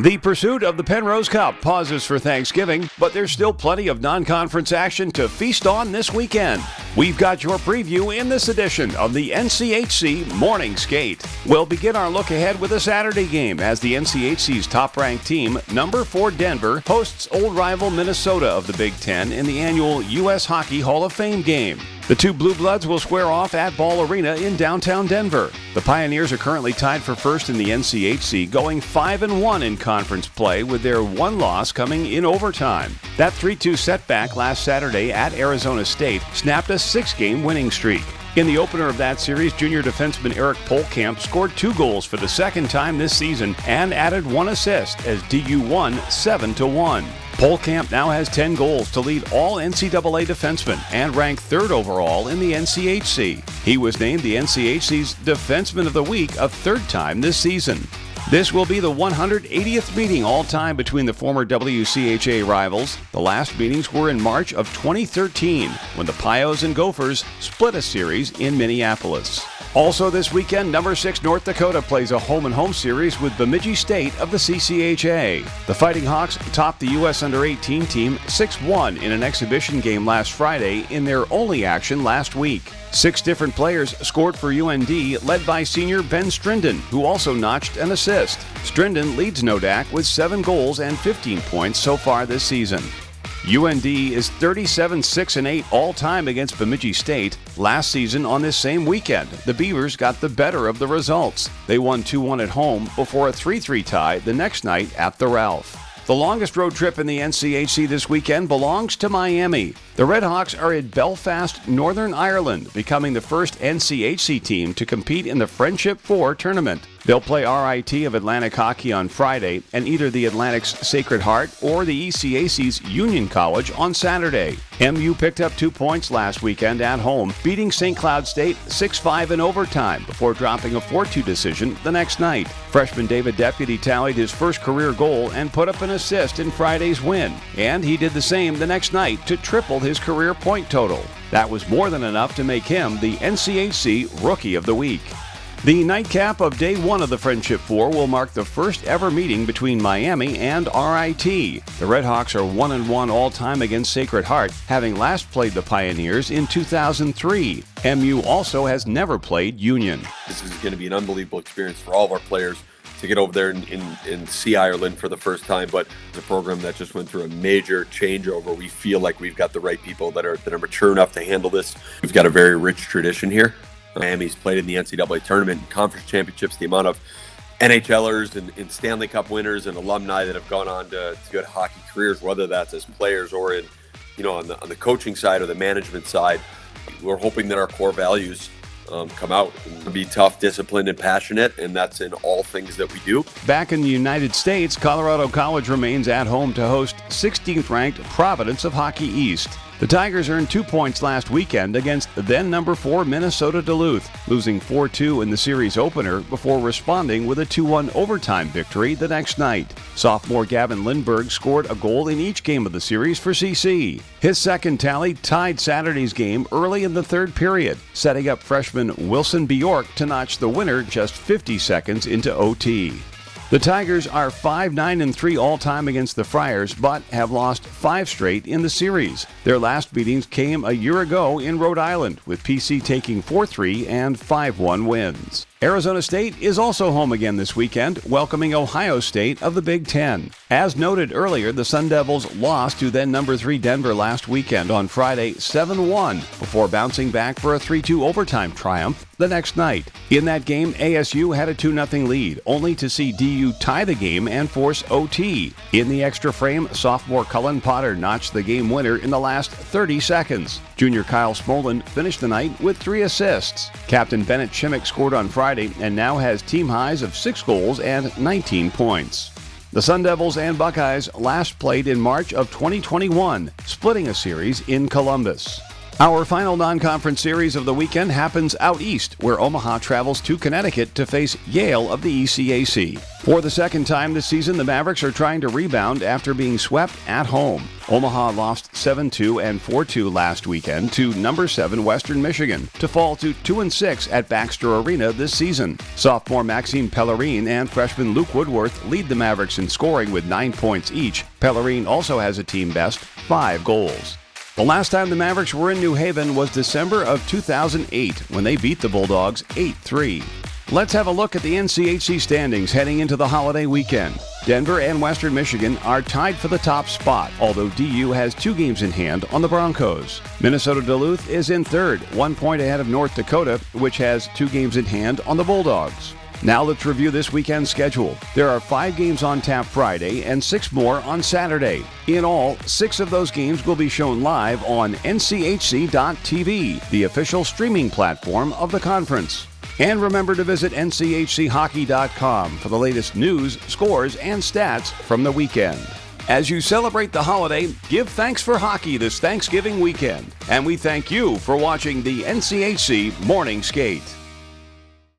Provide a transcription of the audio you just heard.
The pursuit of the Penrose Cup pauses for Thanksgiving, but there's still plenty of non-conference action to feast on this weekend. We've got your preview in this edition of the NCHC Morning Skate. We'll begin our look ahead with a Saturday game as the NCHC's top-ranked team, number 4 Denver, hosts old rival Minnesota of the Big Ten in the annual U.S. Hockey Hall of Fame game. The two Blue Bloods will square off at Ball Arena in downtown Denver. The Pioneers are currently tied for first in the NCHC, going 5-1 in conference play with their one loss coming in overtime. That 3-2 setback last Saturday at Arizona State snapped a 6-game winning streak. In the opener of that series, junior defenseman Eric Polkamp scored 2 goals for the second time this season and added 1 assist as DU won 7-1. Polkamp now has 10 goals to lead all NCAA defensemen and ranked 3rd overall in the NCHC. He was named the NCHC's Defenseman of the Week a 3rd time this season. This will be the 180th meeting all-time between the former WCHA rivals. The last meetings were in March of 2013 when the Pios and Gophers split a series in Minneapolis. Also this weekend, number 6 North Dakota plays a home-and-home series with Bemidji State of the CCHA. The Fighting Hawks topped the U.S. Under-18 team 6-1 in an exhibition game last Friday in their only action last week. 6 different players scored for UND, led by senior Ben Strinden, who also notched an assist. Strinden leads Nodak with 7 goals and 15 points so far this season. UND is 37-6-8 all-time against Bemidji State. Last season on this same weekend, the Beavers got the better of the results. They won 2-1 at home before a 3-3 tie the next night at the Ralph. The longest road trip in the NCHC this weekend belongs to Miami. The Redhawks are in Belfast, Northern Ireland, becoming the first NCHC team to compete in the Friendship 4 tournament. They'll play RIT of Atlantic Hockey on Friday and either the Atlantic's Sacred Heart or the ECAC's Union College on Saturday. MU picked up 2 points last weekend at home, beating St. Cloud State 6-5 in overtime before dropping a 4-2 decision the next night. Freshman David Deputy tallied his first career goal and put up an assist in Friday's win, and he did the same the next night to triple his career point total. That was more than enough to make him the NCHC Rookie of the Week. The nightcap of Day 1 of the Friendship 4 will mark the first ever meeting between Miami and RIT. The Redhawks are 1-1 all-time against Sacred Heart, having last played the Pioneers in 2003. MU also has never played Union. This is going to be an unbelievable experience for all of our players to get over there and see Ireland for the first time, but it's a program that just went through a major changeover. We feel like we've got the right people that are mature enough to handle this. We've got a very rich tradition here. Miami's played in the NCAA tournament and conference championships. The amount of NHLers and Stanley Cup winners and alumni that have gone on to good hockey careers, whether that's as players or in, on the coaching side or the management side. We're hoping that our core values come out and be tough, disciplined, and passionate, and that's in all things that we do. Back in the United States, Colorado College remains at home to host 16th-ranked Providence of Hockey East. The Tigers earned 2 points last weekend against then number 4 Minnesota Duluth, losing 4-2 in the series opener before responding with a 2-1 overtime victory the next night. Sophomore Gavin Lindberg scored a goal in each game of the series for CC. His second tally tied Saturday's game early in the 3rd period, setting up freshman Wilson Bjork to notch the winner just 50 seconds into OT. The Tigers are 5-9-3 all-time against the Friars, but have lost 5 straight in the series. Their last beatings came a year ago in Rhode Island, with PC taking 4-3 and 5-1 wins. Arizona State is also home again this weekend, welcoming Ohio State of the Big Ten. As noted earlier, the Sun Devils lost to then number 3 Denver last weekend on Friday 7-1 before bouncing back for a 3-2 overtime triumph the next night. In that game, ASU had a 2-0 lead, only to see DU tie the game and force OT. In the extra frame, sophomore Cullen Potter notched the game winner in the last 30 seconds. Junior Kyle Smolin finished the night with 3 assists. Captain Bennett Chimick scored on Friday and now has team highs of 6 goals and 19 points. The Sun Devils and Buckeyes last played in March of 2021, splitting a series in Columbus. Our final non-conference series of the weekend happens out east, where Omaha travels to Connecticut to face Yale of the ECAC. For the second time this season, the Mavericks are trying to rebound after being swept at home. Omaha lost 7-2 and 4-2 last weekend to number 7 Western Michigan, to fall to 2-6 at Baxter Arena this season. Sophomore Maxime Pellerine and freshman Luke Woodworth lead the Mavericks in scoring with 9 points each. Pellerine also has a team best 5 goals. The last time the Mavericks were in New Haven was December of 2008 when they beat the Bulldogs 8-3. Let's have a look at the NCHC standings heading into the holiday weekend. Denver and Western Michigan are tied for the top spot, although DU has 2 games in hand on the Broncos. Minnesota Duluth is in third, 1 point ahead of North Dakota, which has 2 games in hand on the Bulldogs. Now let's review this weekend's schedule. There are 5 games on tap Friday and 6 more on Saturday. In all, 6 of those games will be shown live on NCHC.TV, the official streaming platform of the conference. And remember to visit NCHCHockey.com for the latest news, scores, and stats from the weekend. As you celebrate the holiday, give thanks for hockey this Thanksgiving weekend. And we thank you for watching the NCHC Morning Skate.